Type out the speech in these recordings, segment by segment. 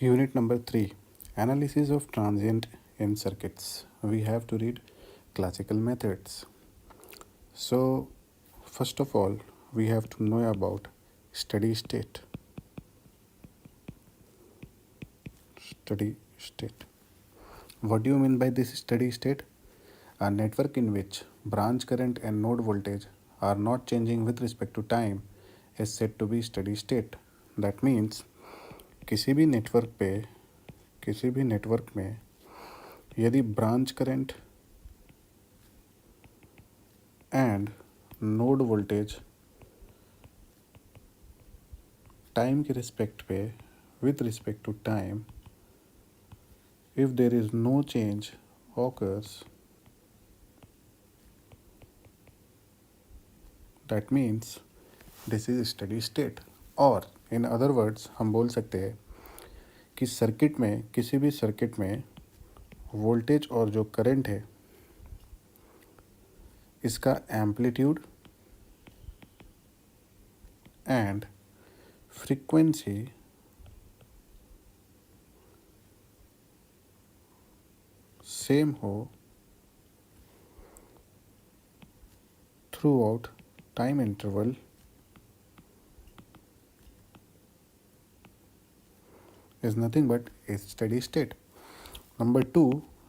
Unit number 3, Analysis of Transient in Circuits. We have to read classical methods. So, first of all, we have to know about steady state. Steady state. What do you mean by this steady state? A network in which branch current and node voltage are not changing with respect to time is said to be steady state. That means किसी भी network में यदि branch current and node voltage time के respect पे with respect to time if there is no change occurs that means this is steady state. और in other words हम बोल सकते हैं कि सर्किट में किसी भी सर्किट में वोल्टेज और जो करंट है इसका एम्पलीट्यूड एंड फ्रीक्वेंसी सेम हो through out time interval is nothing but a steady state. Number 2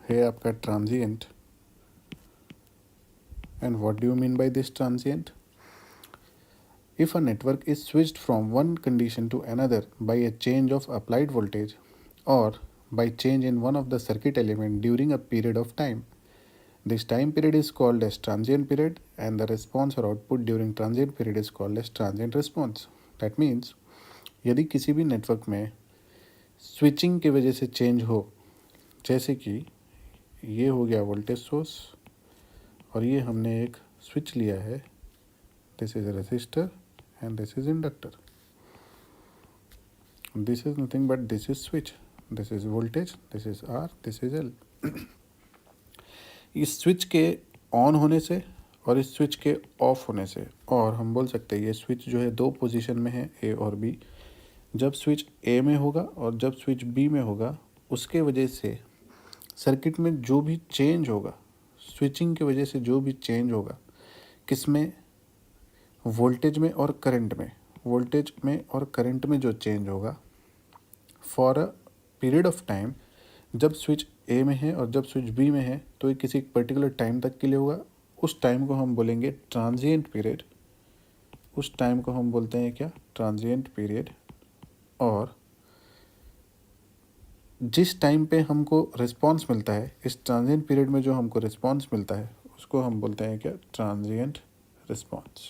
है आपका transient. And what do you mean by this transient? If a network is switched from one condition to another by a change of applied voltage or by change in one of the circuit element during a period of time, this time period is called as transient period and the response or output during transient period is called as transient response. That means यदि किसी भी network में switching की वजह से change हो, जैसे कि ये हो गया वोल्टेज सोर्स और ये हमने एक स्विच लिया है, this is resistor and this is inductor, this is nothing but this is switch, this is voltage, this is R, this is L. इस स्विच के ऑन होने से और इस स्विच के ऑफ होने से, और हम बोल सकते हैं ये स्विच जो है दो पोजीशन में है, ए और बी. जब स्विच ए में होगा और जब स्विच बी में होगा, उसके वजह से सर्किट में जो भी चेंज होगा, स्विचिंग की वजह से जो भी चेंज होगा, किस में, वोल्टेज में और करंट में, वोल्टेज में और करंट में जो चेंज होगा for a period of time, जब स्विच ए में है और जब स्विच बी में है तो ये किसी पर्टिकुलर टाइम तक के लिए होगा. उस टाइम को हम बोलेंगे ट्रांजिएंट पीरियड. उस टाइम को हम बोलते हैं क्या? Transient period. और जिस टाइम पे हमको रिस्पांस मिलता है, इस ट्रांजिएंट पीरियड में जो हमको रिस्पांस मिलता है उसको हम बोलते हैं क्या? Transient response.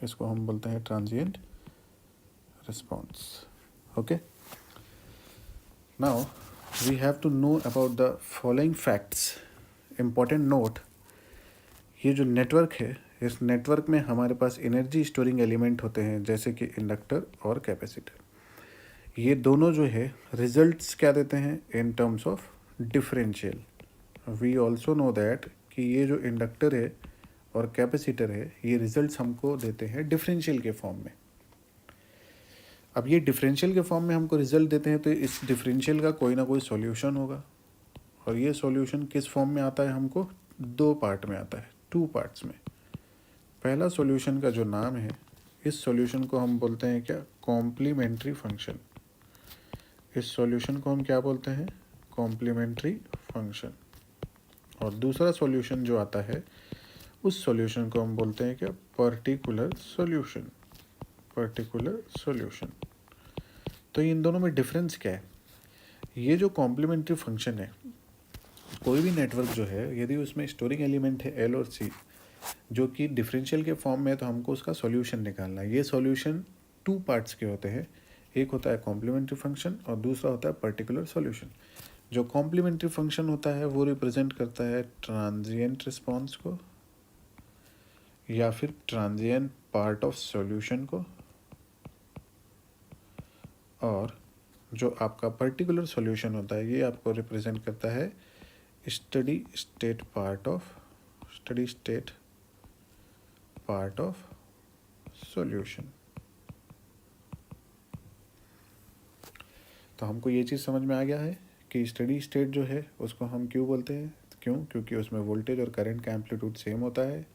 इसको हम बोलते हैं transient response. Okay, now we have to know about the following facts. Important note, ये जो नेटवर्क है, इस नेटवर्क में हमारे पास एनर्जी स्टोरिंग एलिमेंट होते हैं जैसे कि इंडक्टर और कैपेसिटर. ये दोनों जो है रिजल्ट्स क्या देते हैं? In terms of differential. We also know that कि ये जो इंडक्टर है और कैपेसिटर है, ये रिजल्ट्स हमको देते हैं डिफरेंशियल के फॉर्म में. अब ये डिफरेंशियल के फॉर्म में हमको रिजल्ट देते हैं तो इस डिफरेंशियल का कोई ना कोई सॉल्यूशन होगा. और ये सॉल्यूशन किस फॉर्म में आता है? हमको दो पार्ट में आता है, टू पार्ट्स में. पहला सॉल्यूशन का जो नाम है, इस सॉल्यूशन को हम बोलते हैं क्या? Complementary function. इस सॉल्यूशन को हम क्या बोलते हैं? Complementary function. और दूसरा सॉल्यूशन जो आता है, उस सॉल्यूशन को हम बोलते हैं क्या? Particular solution. Particular solution. तो इन दोनों में डिफरेंस क्या है? ये जो कॉम्प्लीमेंट्री फंक्शन है, कोई भी नेटवर्क जो है, यदि उसमें स्टोरिंग एलिमेंट है एल और सी जो कि डिफरेंशियल के फॉर्म में है, तो हमको उसका सॉल्यूशन निकालना है. ये सॉल्यूशन टू पार्ट्स के होते हैं. एक होता है कॉम्प्लीमेंट्री फंक्शन और दूसरा होता है पर्टिकुलर सॉल्यूशन. जो कॉम्प्लीमेंट्री फंक्शन होता है वो रिप्रेजेंट करता है ट्रांजिएंट रिस्पांस को या फिर ट्रांजिएंट पार्ट ऑफ सॉल्यूशन को, और जो आपका पर्टिकुलर सॉल्यूशन होता है ये आपको रिप्रेजेंट करता है steady state part of solution. तो हमको ये चीज़ समझ में आ गया है कि स्टेडी स्टेट जो है उसको हम क्यों बोलते हैं, क्यों, क्योंकि उसमें वोल्टेज और करंट का एम्पलीट्यूड सेम होता है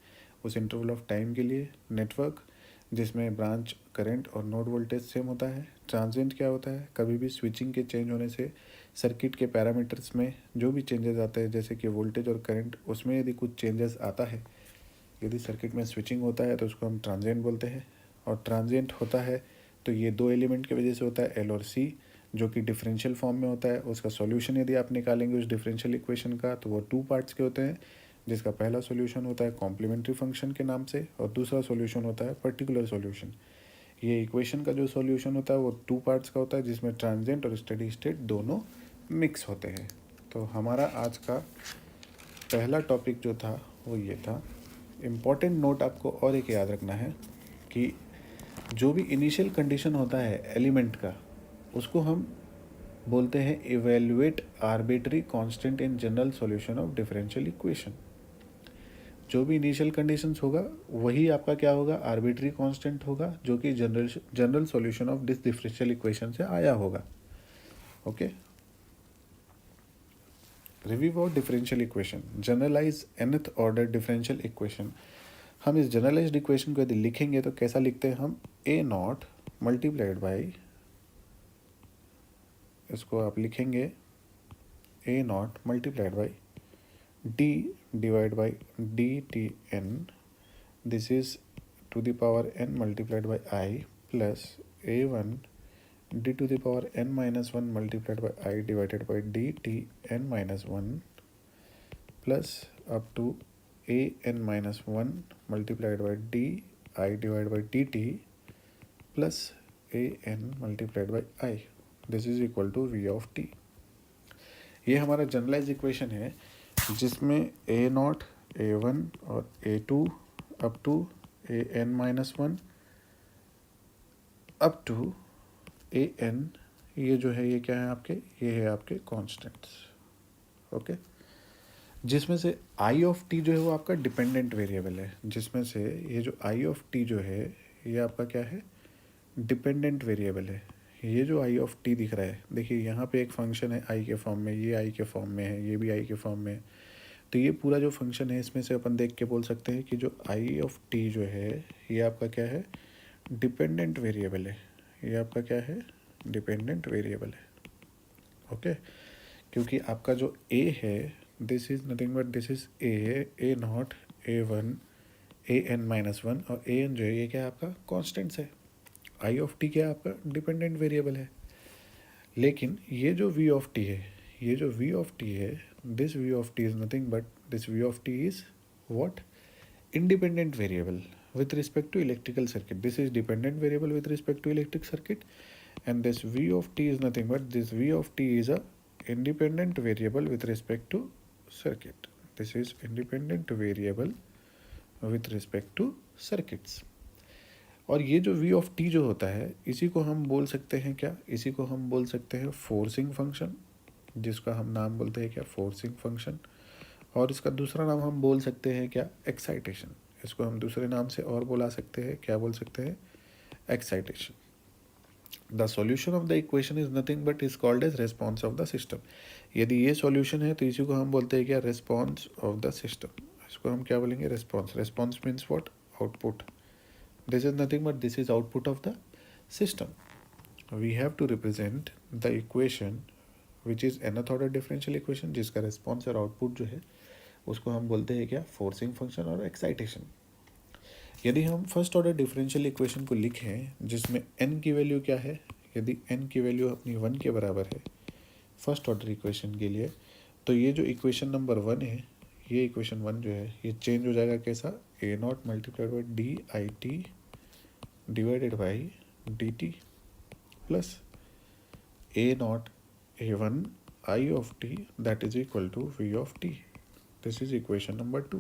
उस इंटरवल ऑफ टाइम के लिए। नेटवर्क जिसमें ब्रांच करंट और नोड वोल्टेज सेम होता है। ट्रांजिएंट क्या होता है, कभी भी स्विचिंग के चेंज होने से सर्किट के पैरामीटर्स में जो भी चेंजेस आते हैं, जैसे कि वोल्टेज और करंट, उसमें यदि कुछ चेंजेस आता है, यदि सर्किट में स्विचिंग होता है तो उसको हम ट्रांजिएंट बोलते हैं। और ट्रांजिएंट होता है तो ये दो एलिमेंट की वजह से होता है, एल और सी, जो कि डिफरेंशियल फॉर्म में होता है। उसका सॉल्यूशन यदि आप निकालेंगे उस डिफरेंशियल इक्वेशन का, तो वो 2 पार्ट्स के होते हैं, जिसका पहला सॉल्यूशन होता है कॉम्प्लीमेंट्री फंक्शन के नाम से और दूसरा सॉल्यूशन होता है पर्टिकुलर सॉल्यूशन। ये इक्वेशन का जो सॉल्यूशन होता है वो 2 पार्ट्स का होता है, जिसमें ट्रांजिएंट और स्टेडी स्टेट दोनों मिक्स होते हैं। तो हमारा आज का पहला टॉपिक जो था वो ये था। इम्पॉर्टेंट नोट आपको और एक याद रखना है कि जो भी इनिशियल कंडीशन होता है एलिमेंट का, उसको हम बोलते हैं evaluate arbitrary constant in general solution of differential equation. जो भी इनिशियल कंडीशंस होगा वही आपका क्या होगा, आर्बिट्री कांस्टेंट होगा, जो कि general solution of this differential equation से आया होगा। Okay, review of differential equation, generalise nth order differential equation. हम इस जनरलाइज्ड इक्वेशन को यदि लिखेंगे तो कैसा लिखते हैं हम, ए नॉट मल्टीप्लाइड बाई, इसको आप लिखेंगे A not multiplied by D divide by D T N, this is to the power n multiplied by I, plus A one D to the power n minus one multiplied by I divided by D T N minus one, plus up to A N minus one multiplied by D I divide by D T plus A N multiplied by I, this is equal to V of T. ये हमारा generalize equation है जिसमें ए naught, A one और A two up to A N minus one up to A N, ये जो है ये क्या है आपके, ये है आपके कॉन्स्टेंट्स। ओके, जिसमें से आई ऑफ टी जो है वो आपका डिपेंडेंट वेरिएबल है, जिसमें से ये जो आई ऑफ टी जो है ये आपका क्या है, डिपेंडेंट वेरिएबल है। ये जो आई ऑफ टी दिख रहा है, देखिए यहाँ पे एक फंक्शन है आई के फॉर्म में, ये आई के फॉर्म में है, ये भी आई के फॉर्म में है। तो ये पूरा जो फंक्शन है इसमें से अपन देख के बोल सकते हैं कि जो आई ऑफ टी जो है ये आपका क्या है, डिपेंडेंट वेरिएबल है। ये आपका क्या है, डिपेंडेंट वेरिएबल है। ओके, क्योंकि आपका जो ए है this is nothing but this is A naught, A one, A N minus one, और ए एन जो है ये क्या है आपका कॉन्स्टेंट्स है। आई ऑफ टी क्या है आपका डिपेंडेंट वेरिएबल है। लेकिन ये जो वी ऑफ टी है, ये जो वी ऑफ टी है, this V of T is nothing but this V of T is what, independent variable with respect to electrical circuit. This is dependent variable with respect to electric circuit, and this v of t is nothing but this v of t is a independent variable with respect to circuit. This is independent variable with respect to circuits. और ये जो v of t जो होता है इसी को हम बोल सकते हैं क्या, इसी को हम बोल सकते हैं फोर्सिंग फंक्शन, जिसका हम नाम बोलते हैं क्या, फोर्सिंग फंक्शन। और इसका दूसरा नाम हम बोल सकते हैं क्या, एक्साइटेशन। इसको हम दूसरे नाम से और बुला सकते हैं, क्या बोल सकते हैं, excitation. The solution of the equation is nothing but is called as response of the system. यदि ये सॉल्यूशन है तो इसी को हम बोलते हैं क्या, रेस्पॉन्स ऑफ द सिस्टम। इसको हम क्या बोलेंगे, response. Response means what, output. This is nothing but this is output of the system. We have to represent the equation which is nth order differential equation, जिसका response और output जो है उसको हम बोलते हैं क्या, फोर्सिंग फंक्शन और एक्साइटेशन। यदि हम फर्स्ट ऑर्डर डिफरेंशियल इक्वेशन को लिखें जिसमें n की वैल्यू क्या है, यदि n की वैल्यू अपनी 1 के बराबर है फर्स्ट ऑर्डर इक्वेशन के लिए, तो ये जो इक्वेशन नंबर 1 है, ये इक्वेशन 1 जो है ये चेंज हो जाएगा कैसा, A not multiplied by D I T divided by D T plus A not a1 I of t that is equal to v of t. This is equation number 2.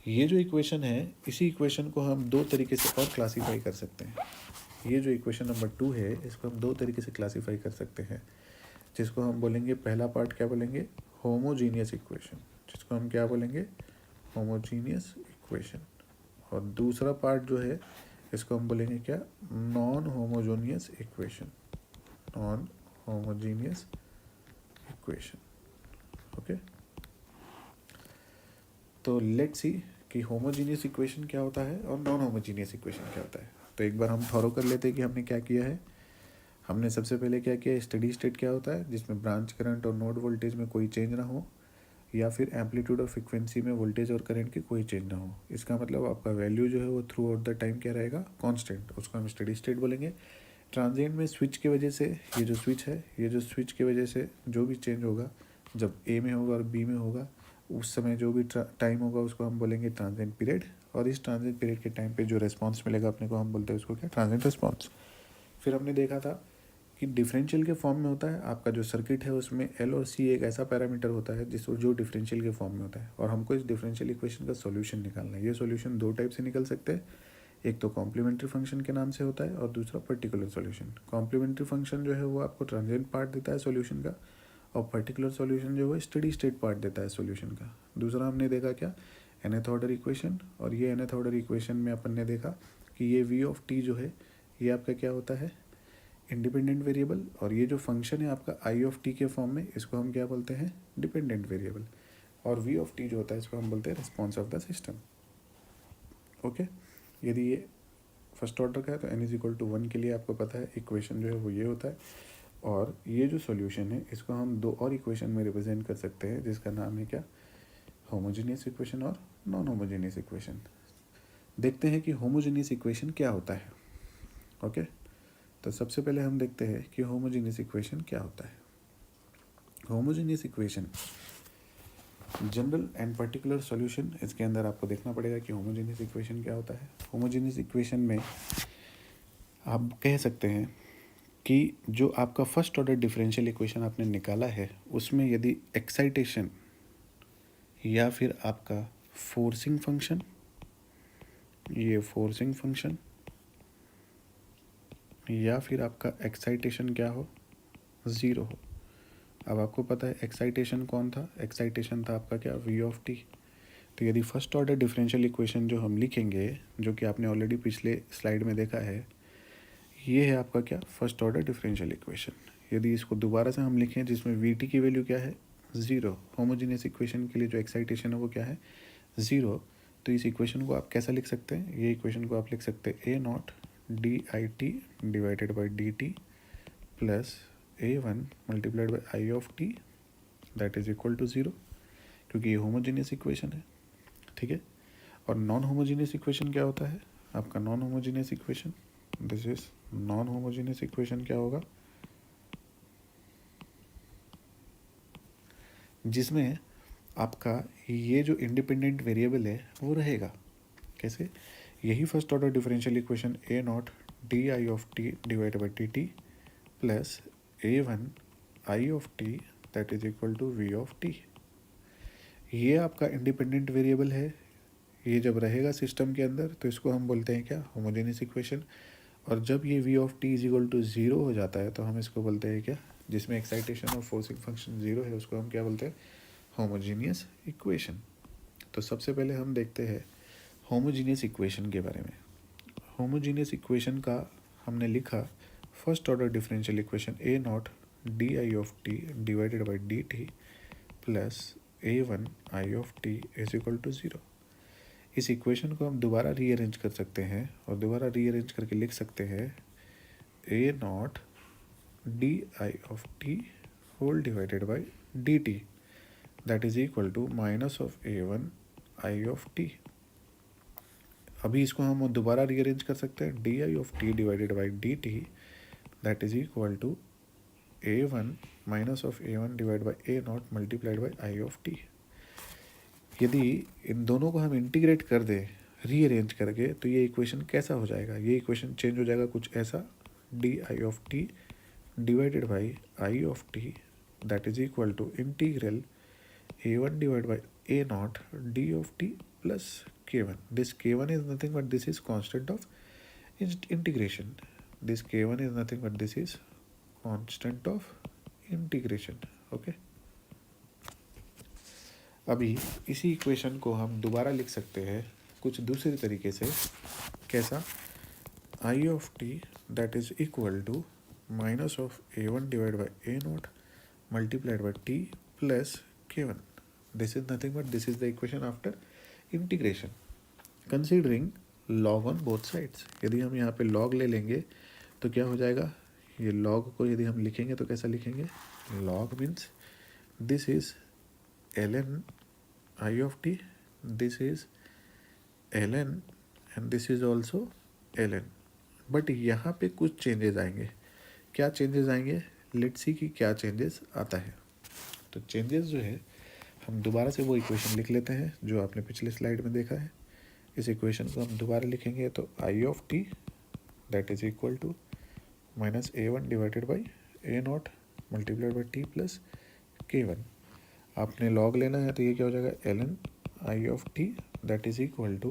ये जो equation है इसी equation को हम दो तरीके से और क्लासीफाई कर सकते हैं। ये जो इक्वेशन नंबर 2 है इसको हम दो तरीके से क्लासीफाई कर सकते हैं, जिसको हम बोलेंगे, पहला पार्ट क्या बोलेंगे, होमोजीनियस इक्वेशन, जिसको हम क्या बोलेंगे, होमोजीनियस इक्वेशन। और दूसरा पार्ट जो है इसको हम बोलेंगे क्या, non homogeneous equation. Non homogeneous equation. Okay, तो लेट्स सी कि होमोजीनियस इक्वेशन क्या होता है और नॉन होमोजीनियस इक्वेशन क्या होता है। तो एक बार हम थॉरो कर लेते हैं कि हमने क्या किया है। हमने सबसे पहले क्या किया, स्टडी स्टेट क्या होता है, जिसमें ब्रांच करंट और नोड वोल्टेज में कोई चेंज ना हो, या फिर एम्पलीट्यूड और फ्रिक्वेंसी में वोल्टेज और करंट की कोई चेंज ना हो। इसका मतलब आपका वैल्यू जो है वो थ्रू आउट द टाइम क्या रहेगा, कांस्टेंट, उसको हम स्टडी स्टेट बोलेंगे। ट्रांजिएंट में स्विच की वजह से ये जो स्विच है, ये जो स्विच की वजह से जो भी चेंज होगा, जब ए में होगा और बी में होगा, उस समय जो भी टाइम होगा उसको हम बोलेंगे ट्रांजिएंट पीरियड। और इस ट्रांजिएंट पीरियड के टाइम पे जो रिस्पॉन्स मिलेगा अपने को, हम बोलते हैं उसको क्या, ट्रांजिएंट रिस्पॉन्स। फिर हमने देखा था कि डिफरेंशियल के फॉर्म में होता है आपका जो सर्किट है, उसमें एल और सी एक ऐसा पैरामीटर होता है जिसको जो डिफरेंशियल के फॉर्म में होता है, और हमको इस डिफरेंशियल इक्वेशन का सॉल्यूशन निकालना है। ये सॉल्यूशन दो टाइप से निकल सकते हैं, एक तो कॉम्प्लीमेंट्री फंक्शन के नाम से होता है और दूसरा पर्टिकुलर सॉल्यूशन। कॉम्प्लीमेंट्री फंक्शन जो है वो आपको ट्रांजिएंट पार्ट देता है सॉल्यूशन का, और पर्टिकुलर सॉल्यूशन जो है स्टडी स्टेट पार्ट देता है सॉल्यूशन का। दूसरा हमने देखा क्या, nth ऑर्डर इक्वेशन, और ये nth ऑर्डर इक्वेशन में अपन ने देखा कि ये v ऑफ t जो है ये आपका क्या होता है, इंडिपेंडेंट वेरिएबल, और ये जो फंक्शन है आपका आई ऑफ टी के फॉर्म में, इसको हम क्या बोलते हैं, डिपेंडेंट वेरिएबल। और वी ऑफ टी जो होता है इसको हम बोलते हैं response of the system. Okay, यदि ये फर्स्ट ऑर्डर का है तो n इज इक्वल टू 1 के लिए आपको पता है इक्वेशन जो है वो ये होता है। और ये जो सॉल्यूशन है इसको हम दो और इक्वेशन में रिप्रेजेंट कर सकते हैं, जिसका नाम है क्या, होमोजीनियस इक्वेशन और नॉन होमोजीनियस इक्वेशन। देखते हैं कि होमोजीनियस इक्वेशन क्या होता है। ओके, तो सबसे पहले हम देखते हैं कि होमोजीनियस इक्वेशन क्या होता है। Homogeneous equation general and particular solution, इसके अंदर आपको देखना पड़ेगा कि होमोजीनियस इक्वेशन क्या होता है। होमोजीनियस इक्वेशन में आप कह सकते हैं कि जो आपका फर्स्ट ऑर्डर डिफरेंशियल इक्वेशन आपने निकाला है, उसमें यदि एक्साइटेशन या फिर आपका फोर्सिंग फंक्शन, ये फोर्सिंग फंक्शन, या फिर आपका एक्साइटेशन क्या हो, ज़ीरो हो। अब आपको पता है एक्साइटेशन कौन था, एक्साइटेशन था आपका क्या, वी ऑफ टी। तो यदि फर्स्ट ऑर्डर डिफरेंशियल इक्वेशन जो हम लिखेंगे, जो कि आपने ऑलरेडी पिछले स्लाइड में देखा है, ये है आपका क्या, फर्स्ट ऑर्डर डिफरेंशियल इक्वेशन। यदि इसको दोबारा से हम लिखें जिसमें वी टी की वैल्यू क्या है, ज़ीरो, होमोजीनियस इक्वेशन के लिए जो एक्साइटेशन है वो क्या है, ज़ीरो, तो इस इक्वेशन को आप कैसा लिख सकते हैं, ये इक्वेशन को आप लिख सकते हैं A not D I T divided by D T plus a1 multiplied by I of T that is equal to zero, क्योंकि ये होमोजीनियस इक्वेशन है। ठीक है, और नॉन होमोजीनियस इक्वेशन क्या होता है आपका, non homogeneous equation, this is non homogeneous equation क्या होगा, जिसमें आपका ये जो इंडिपेंडेंट वेरिएबल है वो रहेगा। कैसे, यही first order differential equation A not D I of T divide by T T plus a1 I of T that is equal to V of T, ये आपका इंडिपेंडेंट वेरिएबल है। ये जब रहेगा सिस्टम के अंदर तो इसको हम बोलते हैं क्या, होमोजेनियस इक्वेशन। और जब ये V of T is equal to zero हो जाता है तो हम इसको बोलते हैं क्या, जिसमें एक्साइटेशन और फोर्सिंग फंक्शन ज़ीरो है उसको हम क्या बोलते हैं, होमोजीनियस इक्वेशन। तो सबसे पहले हम देखते हैं होमोजीनियस इक्वेशन के बारे में। होमोजीनियस इक्वेशन का हमने लिखा first order differential equation A not D I of T divided by D T plus a1 I of T is equal to zero. इस इक्वेशन को हम दोबारा रीअरेंज कर सकते हैं और दोबारा रीअरेंज करके लिख सकते हैं A not D I of T whole divided by D T that is equal to minus of a1 I of T. अभी इसको हम दोबारा रीअरेंज कर सकते हैं, D I of T divided by D T that is equal to a1 minus of a1 divide by a not multiplied by I of T. यदि इन दोनों को हम इंटीग्रेट कर दें रीअरेंज करके तो ये इक्वेशन कैसा हो जाएगा, ये इक्वेशन चेंज हो जाएगा कुछ ऐसा, D I of T divided by I of T that is equal to integral a1 divide by a naught D of T plus k1। This k1 is nothing but this is constant of integration, this k1 is nothing but this is constant of integration. Okay, अभी इसी equation को हम दोबारा लिख सकते हैं कुछ दूसरे तरीके से। कैसा, I of T that is equal to minus of a1 divide by a not multiplied by t plus k1. This is nothing but this is the equation after integration considering log on both sides. यदि हम यहाँ पे log ले लेंगे तो क्या हो जाएगा, ये लॉग को यदि हम लिखेंगे तो कैसा लिखेंगे, log means this is ln I of t, this is ln and this is also ln. But यहाँ पे कुछ चेंजेस आएंगे. क्या चेंजेस आएंगे, लेट्स सी कि क्या चेंजेस आता है. तो चेंजेस जो है हम दोबारा से वो इक्वेशन लिख लेते हैं जो आपने पिछले स्लाइड में देखा है. इस इक्वेशन को हम दोबारा लिखेंगे तो I of T that is equal to minus a1 divided by a not multiplied by T plus k1. आपने लॉग लेना है तो ये क्या हो जाएगा, ln I of T that is equal to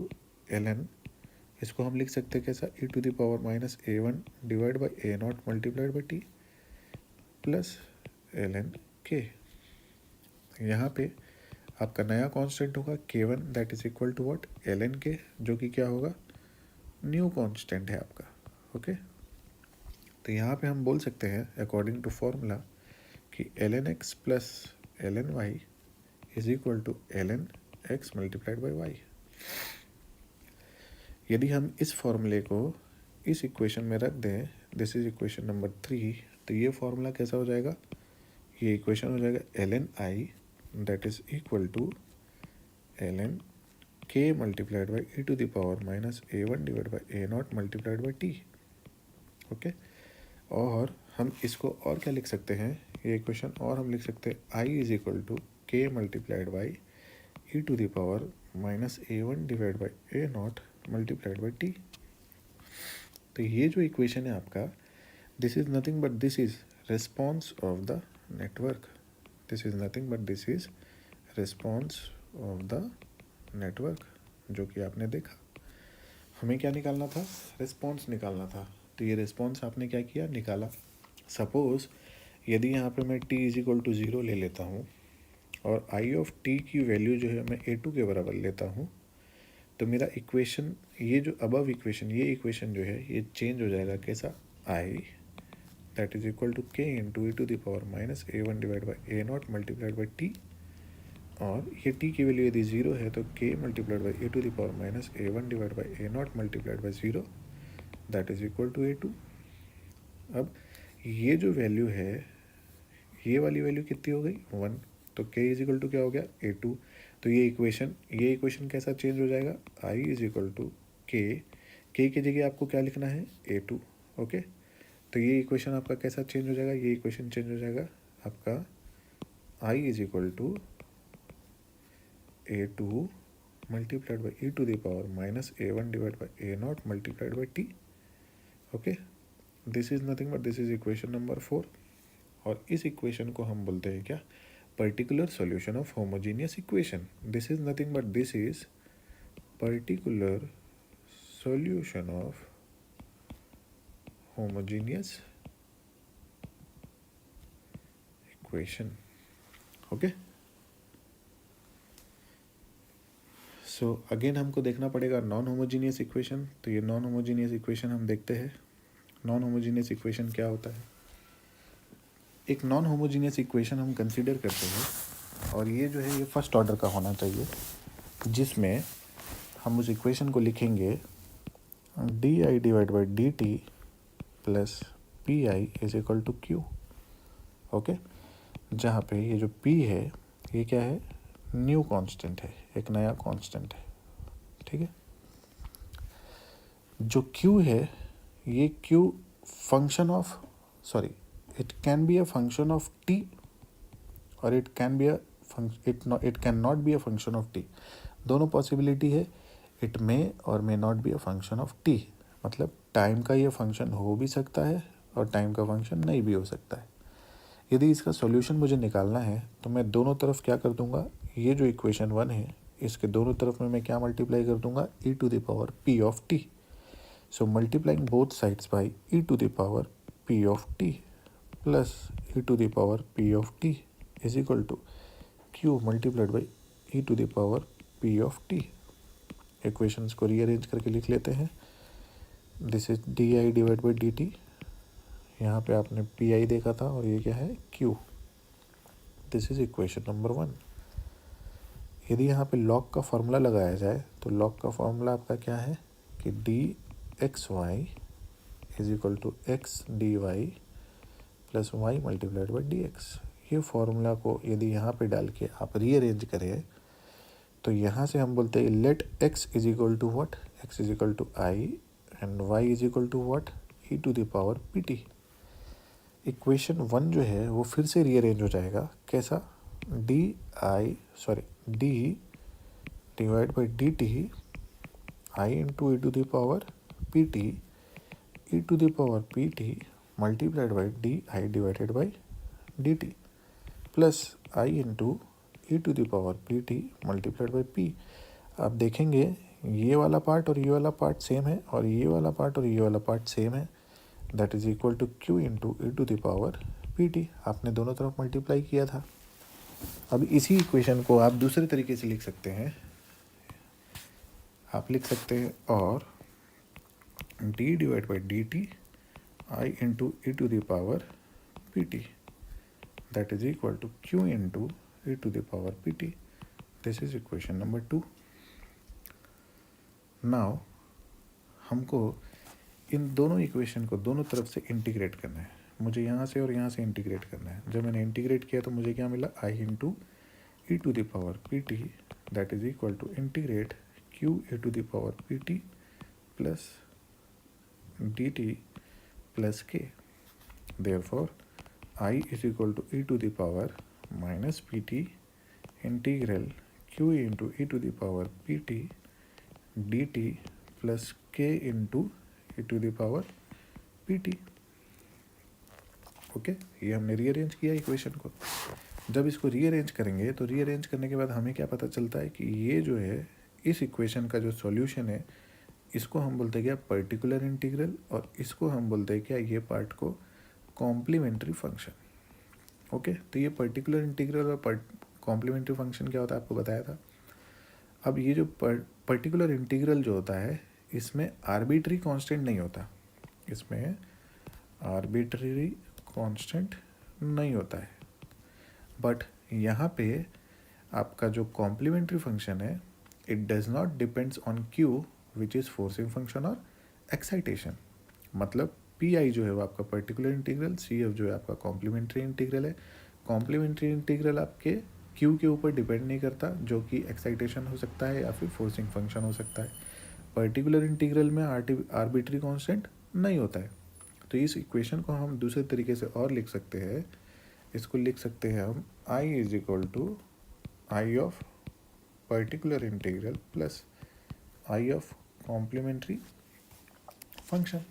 ln, इसको हम लिख सकते हैं कैसा, e to the power minus a1 divide by a not multiplied by T plus ln k. यहाँ पे आपका नया कांस्टेंट होगा k1 that is equal to what, ln k, जो कि क्या होगा, न्यू कांस्टेंट है आपका. ओके तो यहाँ पे हम बोल सकते हैं अकॉर्डिंग टू फॉर्मूला कि ln x प्लस ln y is equal to ln x multiplied by y. यदि हम इस फॉर्मूले को इस इक्वेशन में रख दें, दिस इज इक्वेशन नंबर 3, तो ये फॉर्मूला कैसा हो जाएगा, ये इक्वेशन हो जाएगा ln i that is equal to ln k multiplied by e to the power minus a1 divide by a not multiplied by t. Okay और हम इसको और क्या लिख सकते हैं, ये इक्वेशन और हम लिख सकते हैं i is equal to k multiplied by e to the power minus a1 divide by a not multiplied by t. तो ये जो इक्वेशन है आपका, this is nothing but this is response of the network. This is nothing but this is response of the network, जो कि आपने देखा. हमें क्या निकालना था, रिस्पॉन्स निकालना था. तो ये रिस्पॉन्स आपने क्या किया, निकाला. सपोज यदि यहाँ पे मैं t इज इक्वल टू 0 ले लेता हूँ और आई ऑफ टी की वैल्यू जो है मैं a2 के बराबर लेता हूँ, तो मेरा इक्वेशन, ये जो अबव इक्वेशन, ये इक्वेशन जो है ये चेंज हो जाएगा कैसा, i that is equal to k into e to the power minus a1 divide by a not multiplied by t. और ये t की वैल्यू यदि 0 है तो k multiplied by E to the power minus a1 divide by a not multiplied by 0 that is equal to a2. अब ये जो value है, ये वाली वैल्यू कितनी हो गई, 1, तो k इज इक्वल टू क्या हो गया, a2. तो ये इक्वेशन कैसा चेंज हो जाएगा, i is equal to k की जगह आपको क्या लिखना है, a2. ओके तो ये इक्वेशन आपका कैसा चेंज हो जाएगा, ये इक्वेशन चेंज हो जाएगा आपका i is equal to a2 multiplied by e to the power minus a1 divide by a not multiplied by t. Okay this is nothing but this is equation number 4. और इस equation को हम बोलते हैं क्या, particular solution of homogeneous equation. This is nothing but this is particular solution of homogeneous equation. Okay so again हमको देखना पड़ेगा नॉन होमोजीनियस इक्वेशन. तो ये नॉन होमोजीनियस इक्वेशन हम देखते हैं. नॉन होमोजीनियस इक्वेशन क्या होता है, एक नॉन होमोजीनियस इक्वेशन हम कंसीडर करते हैं और ये जो है ये फर्स्ट ऑर्डर का होना चाहिए, जिसमें हम उस इक्वेशन को लिखेंगे D I divide by D T plus P I is equal to Q. Okay जहाँ पे ये जो p है ये क्या है, न्यू कांस्टेंट है, एक नया कांस्टेंट है. ठीक है, जो q है ये q function of, sorry, it can be a function of t और it can not be a function of t. दोनों पॉसिबिलिटी है, it may और may not be a function of t. मतलब टाइम का ये function हो भी सकता है और टाइम का फंक्शन नहीं भी हो सकता है. यदि इसका सॉल्यूशन मुझे निकालना है तो मैं दोनों तरफ क्या कर दूंगा, ये जो इक्वेशन 1 है इसके दोनों तरफ में मैं क्या मल्टीप्लाई कर दूंगा, e to the power p of t. So multiplying both sides by e to the power p of t plus e to the power p of t is equal to q multiplied by e to the power p of t. Equations को rearrange करके लिख लेते हैं. This is D I divide by D T, यहाँ पे आपने P I देखा था और ये क्या है Q. This is equation number 1। यदि यहाँ पे लॉग का फॉर्मूला लगाया जाए तो लॉग का फॉर्मूला आपका क्या है कि D X Y is equal to X D Y plus Y multiplied by D X. ये फॉर्मूला को यदि यहाँ पे डाल के आप रीअरेंज करें तो यहाँ से हम बोलते हैं let X is equal to what, X is equal to I and Y is equal to what, E to the power P T. Equation 1 जो है वो फिर से रीअरेंज हो जाएगा, कैसा, D divide by D T I into E to the power P T, E to the power P T multiplied by D I divided by D T plus I into E to the power P T multiplied by P. आप देखेंगे ये वाला part और ये वाला part same है और ये वाला पार्ट और ये वाला पार्ट सेम है, that is equal to Q into E to the power P T. आपने दोनों तरफ मल्टीप्लाई किया था। अब इसी इक्वेशन को आप दूसरे तरीके से लिख सकते हैं। आप लिख सकते हैं और D divide by D T I into E to the power P T that is equal to Q into e to the power pt. This is equation number 2. Now हमको इन दोनों इक्वेशन को दोनों तरफ से इंटीग्रेट करना है। मुझे यहाँ से और यहाँ से इंटीग्रेट करना है। जब मैंने इंटीग्रेट किया तो मुझे क्या मिला, I into E to the power P T that is equal to integrate Q A to the power P T plus D T plus K. Therefore I is equal to E to the power minus P T integral Q into E to the power P T D T plus K into E to the power P T. Okay, ये हमने rearrange किया equation को। जब इसको rearrange करेंगे तो rearrange करने के बाद हमें क्या पता चलता है कि ये जो है इस इक्वेशन का जो सॉल्यूशन है इसको हम बोलते हैं क्या, पर्टिकुलर इंटीग्रल, और इसको हम बोलते हैं क्या, ये पार्ट को कॉम्प्लीमेंट्री फंक्शन। ओके, तो ये पर्टिकुलर इंटीग्रल और कॉम्प्लीमेंट्री फंक्शन क्या होता है आपको बताया था। अब ये जो पर्टिकुलर इंटीग्रल जो होता है इसमें आर्बिट्री कांस्टेंट नहीं होता, इसमें आर्बिट्री कांस्टेंट नहीं होता है, बट यहाँ पे आपका जो कॉम्प्लीमेंट्री फंक्शन है it does not depends on Q which is forcing function और एक्साइटेशन। मतलब पी आई जो है वो आपका पर्टिकुलर इंटीग्रल, सी एफ जो है आपका कॉम्प्लीमेंट्री इंटीग्रल है। कॉम्प्लीमेंट्री इंटीग्रल आपके क्यू के ऊपर डिपेंड नहीं करता, जो कि एक्साइटेशन हो सकता है या फिर फोर्सिंग फंक्शन हो सकता है। पर्टिकुलर इंटीग्रल में आर्बिट्री कांस्टेंट नहीं होता है। तो इस इक्वेशन को हम दूसरे तरीके से और लिख सकते हैं। इसको लिख सकते हैं हम I is equal to I of particular integral plus I of complementary function.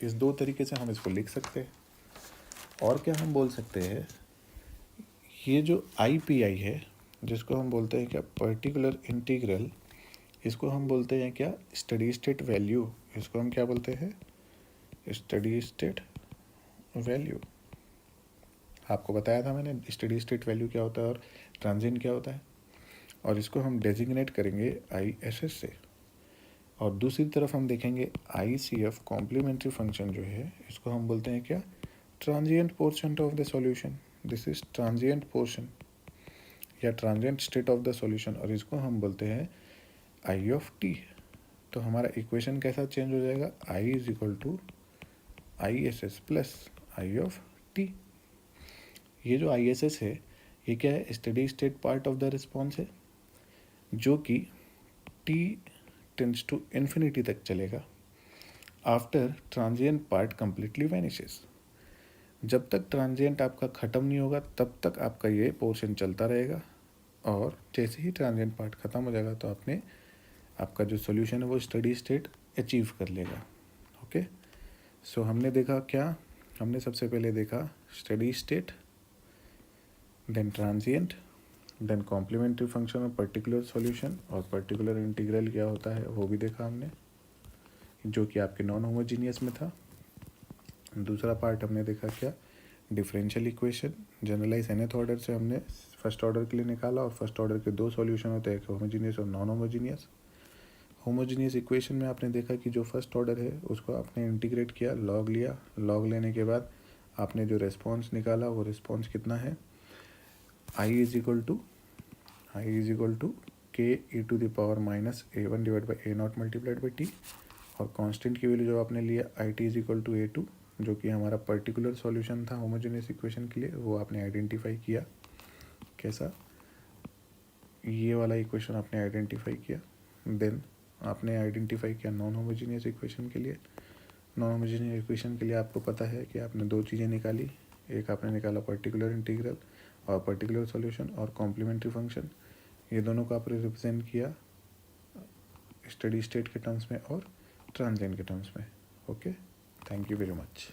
इस दो तरीके से हम इसको लिख सकते हैं। और क्या हम बोल सकते हैं, ये जो आई पी आई है जिसको हम बोलते हैं क्या, पर्टिकुलर इंटीग्रल, इसको हम बोलते हैं क्या, स्टडी स्टेट वैल्यू। इसको हम क्या बोलते हैं, स्टडी स्टेट वैल्यू। आपको बताया था मैंने स्टडी स्टेट वैल्यू क्या होता है और ट्रांजिएंट क्या होता है, और इसको हम डेजिग्नेट करेंगे आई एस एस से। और दूसरी तरफ हम देखेंगे I C F complementary function जो है इसको हम बोलते हैं क्या, transient portion of the solution. This is transient portion या transient state of the solution, और इसको हम बोलते हैं आई ऑफ टी। तो हमारा इक्वेशन कैसा चेंज हो जाएगा, I is equal to I S S plus I of T. ये जो आई एस एस है ये क्या है, steady state part of the response है, जो कि टी टेंड्स टू इन्फिनिटी तक चलेगा after transient part completely vanishes. जब तक ट्रांजिएंट आपका ख़त्म नहीं होगा तब तक आपका ये पोर्शन चलता रहेगा, और जैसे ही ट्रांजिएंट पार्ट ख़त्म हो जाएगा तो आपका जो सॉल्यूशन है वो स्टडी स्टेट अचीव कर लेगा। ओके, सो हमने देखा क्या, हमने सबसे पहले देखा steady state, then transient, then complementary function और पर्टिकुलर सॉल्यूशन, और पर्टिकुलर इंटीग्रल क्या होता है वो भी देखा हमने, जो कि आपके नॉन होमोजीनियस में था। दूसरा पार्ट हमने देखा क्या, differential equation, generalise nth order से हमने फर्स्ट ऑर्डर के लिए निकाला, और फर्स्ट ऑर्डर के दो सॉल्यूशन होते हैं, एक होमोजीनियस और नॉन होमोजीनियस। होमोजीनियस इक्वेशन में आपने देखा कि जो फर्स्ट ऑर्डर है उसको आपने इंटीग्रेट किया, लॉग लिया, लॉग लेने के बाद आपने जो रिस्पॉन्स निकाला वो रिस्पॉन्स कितना है, I is equal to K E to the power minus A1 divide by A0 multiplied by T, और कांस्टेंट की वैल्यू जो आपने लिया I T is equal to A2, जो कि हमारा पर्टिकुलर सॉल्यूशन था होमोजेनियस इक्वेशन के लिए, वो आपने आइडेंटिफाई किया। कैसा, ये वाला इक्वेशन आपने आइडेंटिफाई किया। देन आपने आइडेंटिफाई किया नॉन होमोजेनियस इक्वेशन के लिए। नॉन होमोजेनियस इक्वेशन के लिए आपको पता है कि आपने दो चीज़ें निकाली, एक आपने निकाला पर्टिकुलर इंटीग्रल और पर्टिकुलर सॉल्यूशन और कॉम्प्लीमेंट्री फंक्शन, ये दोनों को आपने रिप्रेजेंट किया स्टडी स्टेट के टर्म्स में और ट्रांजिएंट के टर्म्स में। Okay, thank you very much.